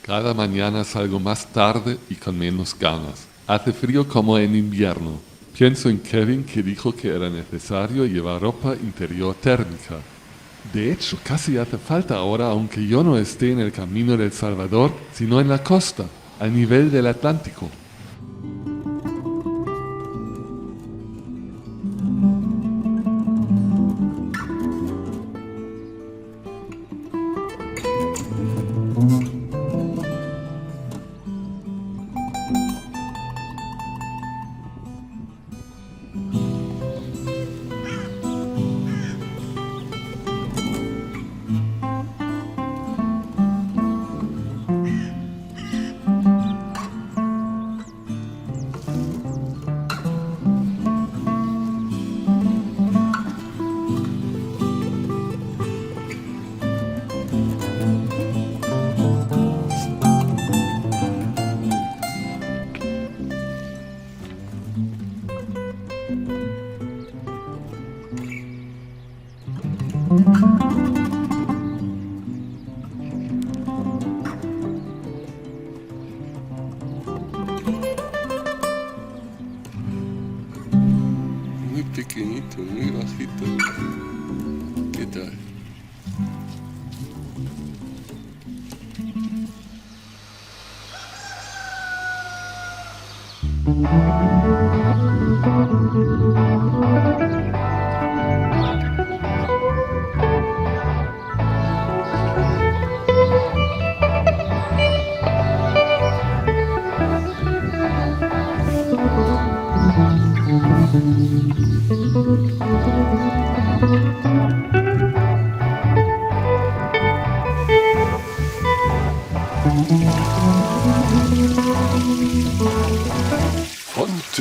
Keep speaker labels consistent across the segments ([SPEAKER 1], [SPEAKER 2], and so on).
[SPEAKER 1] Cada mañana salgo más tarde y con menos ganas. Hace frío como en invierno. Pienso en Kevin que dijo que era necesario llevar ropa interior térmica. De hecho, casi hace falta ahora, aunque yo no esté en el camino del Salvador, sino en la costa, al nivel del Atlántico.
[SPEAKER 2] Muy pequeñito, muy bajito. ¿Qué tal?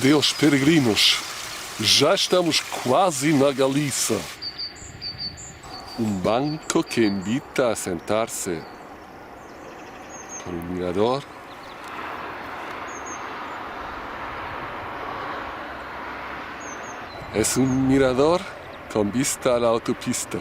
[SPEAKER 2] Deus peregrinos, já estamos quase na Galiza. Banco que invita a sentarse. Con un mirador. Es un mirador con vista a la autopista.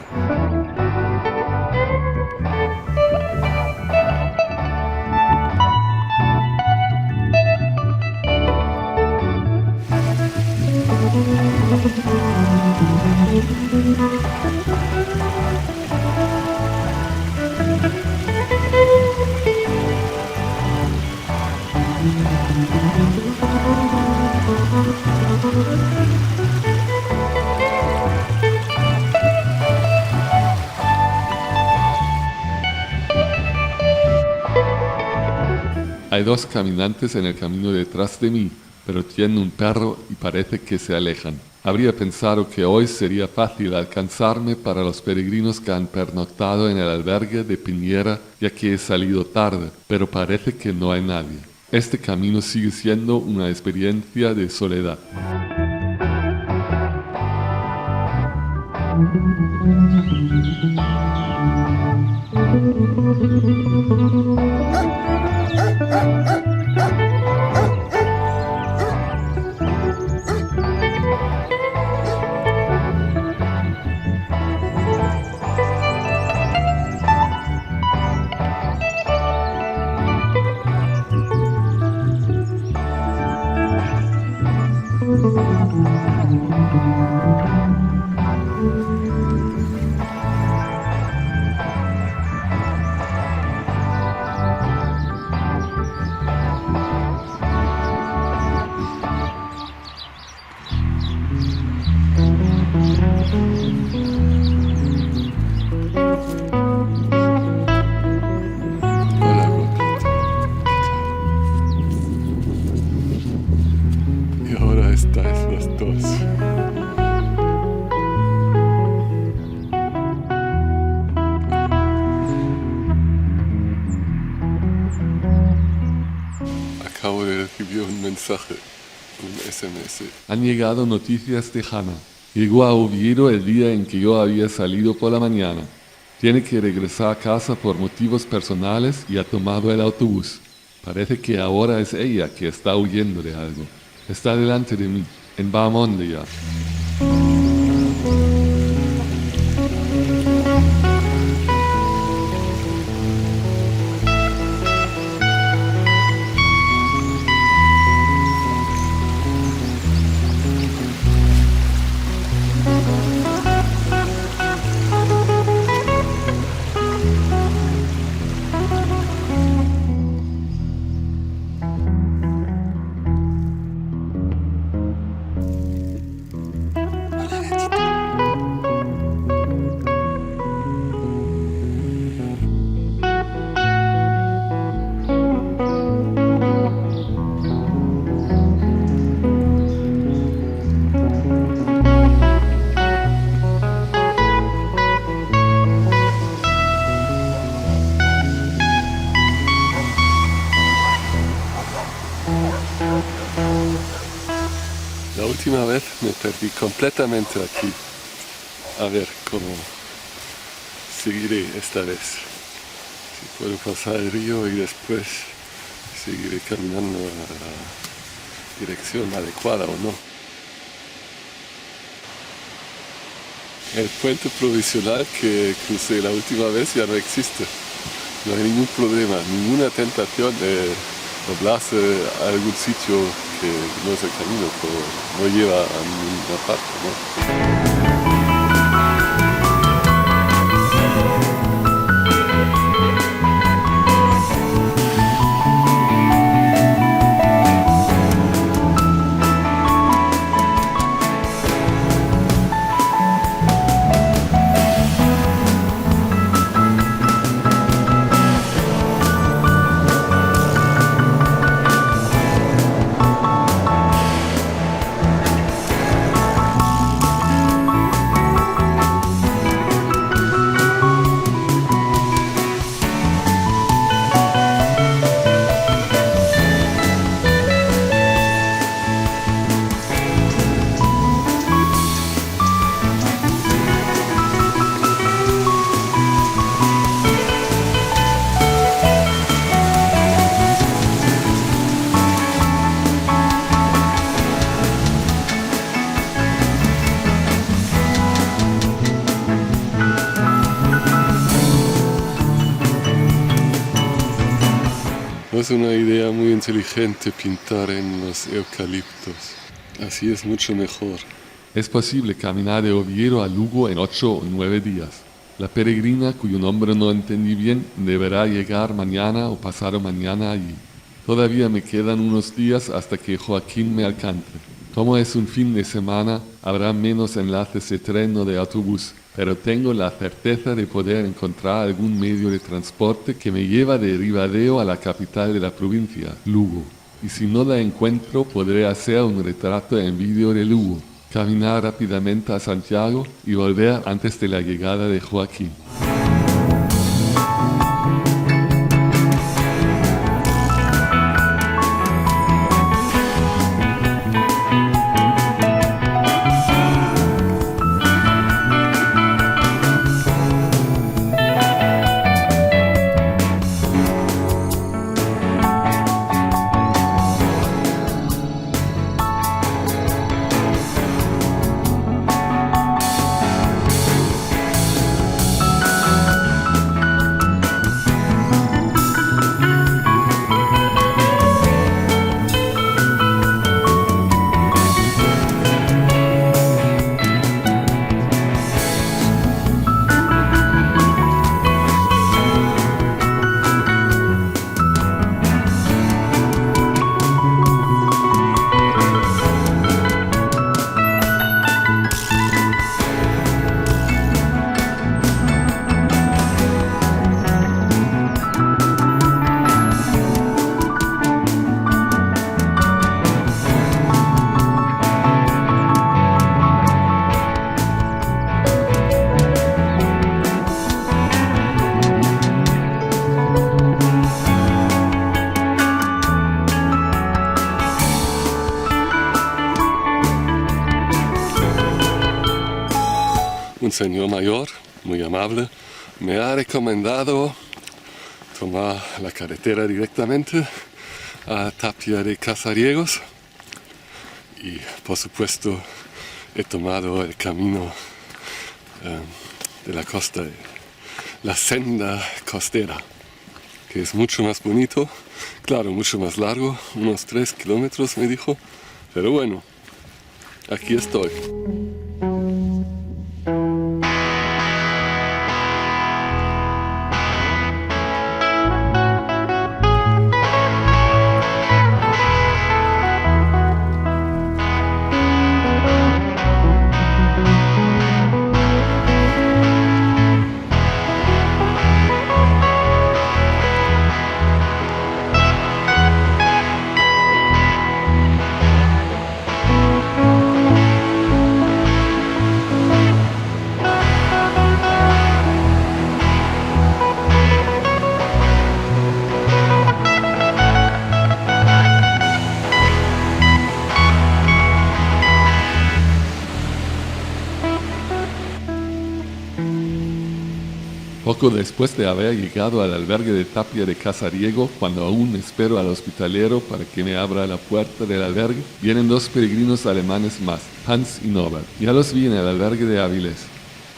[SPEAKER 1] Hay dos caminantes en el camino detrás de mí, pero tienen un perro y parece que se alejan. Habría pensado que hoy sería fácil alcanzarme para los peregrinos que han pernoctado en el albergue de Piñera, ya que he salido tarde, pero parece que no hay nadie. Este camino sigue siendo una experiencia de soledad.
[SPEAKER 2] Hola, guapito. Y ahora estáis los dos. Acabo de recibir un mensaje, un SMS.
[SPEAKER 1] Han llegado noticias de Hannah. Llegó a Oviedo el día en que yo había salido por la mañana. Tiene que regresar a casa por motivos personales y ha tomado el autobús. Parece que ahora es ella que está huyendo de algo. Está delante de mí, en Baamonde ya.
[SPEAKER 2] vez me perdí completamente aquí. A ver cómo seguiré esta vez. Si puedo pasar el río y después seguiré caminando a la dirección adecuada o no. El puente provisional que crucé la última vez ya no existe. No hay ningún problema, ninguna tentación de doblarse a algún sitio que no es el camino, pero no lleva a ninguna parte, ¿no? No es una idea muy inteligente pintar en los eucaliptos. Así es mucho mejor.
[SPEAKER 1] Es posible caminar de Oviedo a Lugo en 8 o 9 días. La peregrina, cuyo nombre no entendí bien, deberá llegar mañana o pasado mañana allí. Todavía me quedan unos días hasta que Joaquín me alcance. Como es un fin de semana, habrá menos enlaces de tren o de autobús, pero tengo la certeza de poder encontrar algún medio de transporte que me lleva de Ribadeo a la capital de la provincia, Lugo. Y si no la encuentro, podré hacer un retrato en vídeo de Lugo, caminar rápidamente a Santiago y volver antes de la llegada de Joaquín.
[SPEAKER 2] Un señor mayor, muy amable, me ha recomendado tomar la carretera directamente a Tapia de Casariegos y por supuesto he tomado el camino de la costa, la senda costera, que es mucho más bonito, claro, mucho más largo, unos 3 kilómetros me dijo, pero bueno, aquí estoy.
[SPEAKER 1] Poco después de haber llegado al albergue de Tapia de Casariego, cuando aún espero al hospitalero para que me abra la puerta del albergue, vienen 2 peregrinos alemanes más, Hans y Norbert. Ya los vi en el albergue de Avilés.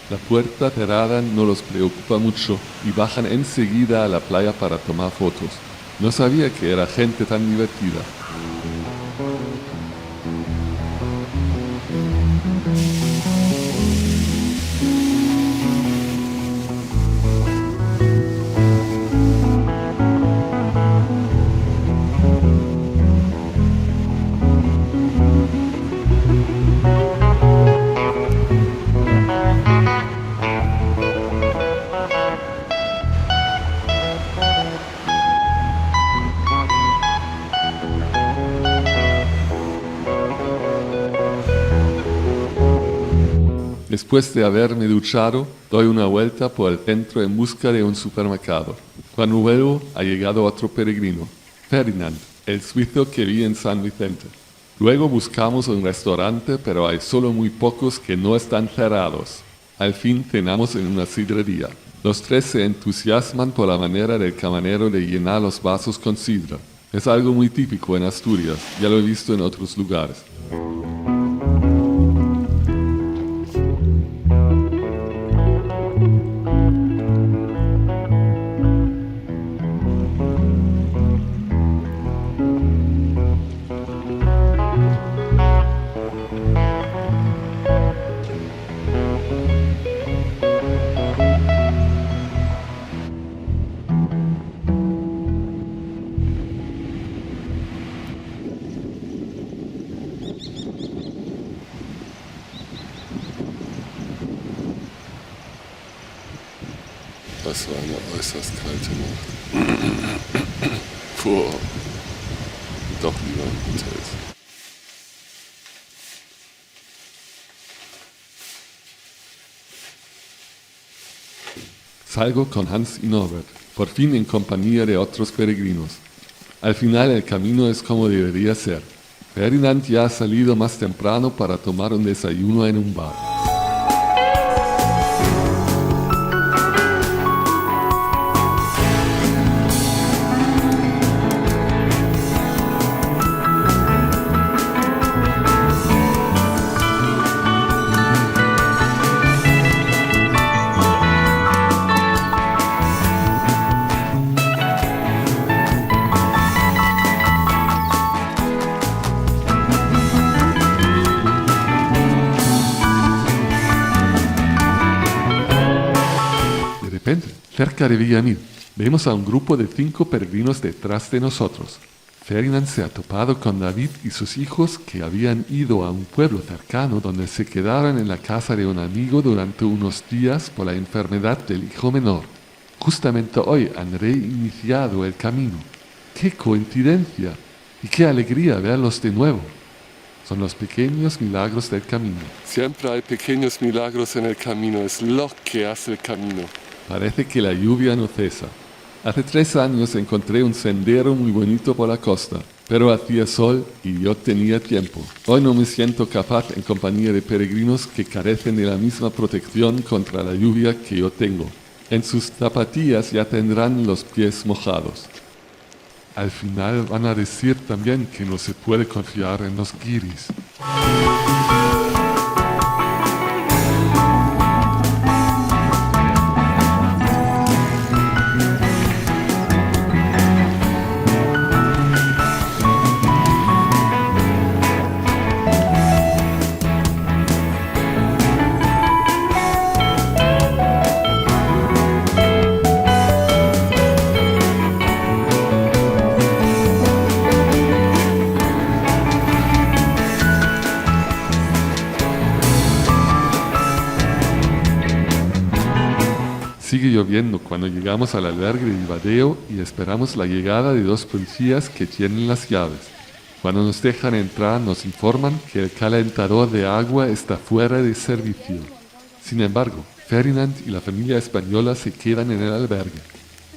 [SPEAKER 1] La puerta cerrada no los preocupa mucho y bajan enseguida a la playa para tomar fotos. No sabía que era gente tan divertida. Después de haberme duchado, doy una vuelta por el centro en busca de un supermercado. Cuando vuelvo, ha llegado otro peregrino, Ferdinand, el suizo que vi en San Vicente. Luego buscamos un restaurante, pero hay solo muy pocos que no están cerrados. Al fin cenamos en una sidrería. Los 3 se entusiasman por la manera del camarero de llenar los vasos con sidra. Es algo muy típico en Asturias, ya lo he visto en otros lugares.
[SPEAKER 2] Das war eine äußerst kalte Nacht. Puh. Doch lieber in Hotels.
[SPEAKER 1] Salgo con Hans y Norbert, por fin en compañía de otros peregrinos. Al final el camino es como debería ser. Ferdinand ya ha salido más temprano para tomar un desayuno en un bar. Cerca de Villamil, vemos a un grupo de 5 peregrinos detrás de nosotros. Ferdinand se ha topado con David y sus hijos que habían ido a un pueblo cercano donde se quedaron en la casa de un amigo durante unos días por la enfermedad del hijo menor. Justamente hoy han reiniciado el camino. ¡Qué coincidencia! Y qué alegría verlos de nuevo. Son los pequeños milagros del camino.
[SPEAKER 2] Siempre hay pequeños milagros en el camino, es lo que hace el camino.
[SPEAKER 1] Parece que la lluvia no cesa. Hace 3 años encontré un sendero muy bonito por la costa, pero hacía sol y yo tenía tiempo. Hoy no me siento capaz en compañía de peregrinos que carecen de la misma protección contra la lluvia que yo tengo. En sus zapatillas ya tendrán los pies mojados. Al final van a decir también que no se puede confiar en los guiris. Sigue lloviendo cuando llegamos al albergue de Ibadeo y esperamos la llegada de 2 policías que tienen las llaves. Cuando nos dejan entrar nos informan que el calentador de agua está fuera de servicio. Sin embargo, Ferdinand y la familia española se quedan en el albergue.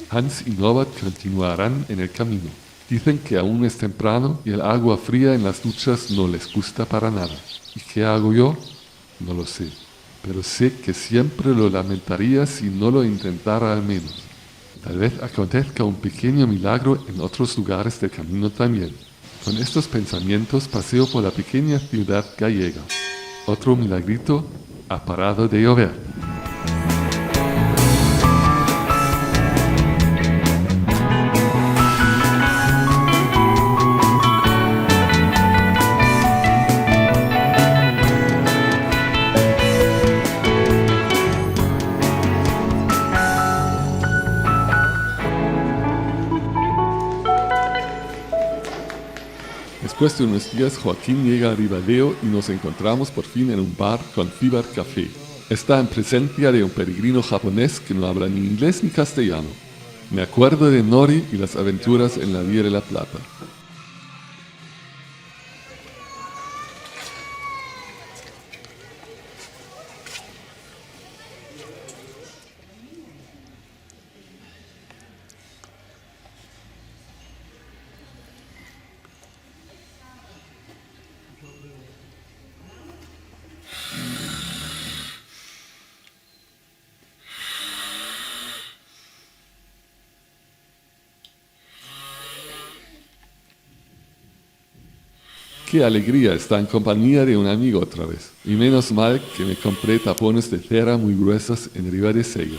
[SPEAKER 1] Hans y Norbert continuarán en el camino. Dicen que aún es temprano y el agua fría en las duchas no les gusta para nada. ¿Y qué hago yo? No lo sé. pero sé que siempre lo lamentaría si no lo intentara al menos. Tal vez acontezca un pequeño milagro en otros lugares del camino también. Con estos pensamientos paseo por la pequeña ciudad gallega. Otro milagrito ha parado de llover. Después de unos días, Joaquín llega a Ribadeo y nos encontramos por fin en un bar con Fibar Café. Está en presencia de un peregrino japonés que no habla ni inglés ni castellano. Me acuerdo de Nori y las aventuras en la Vía de la Plata. Qué alegría estar en compañía de un amigo otra vez. Y menos mal que me compré tapones de cera muy gruesos en Ribadesella.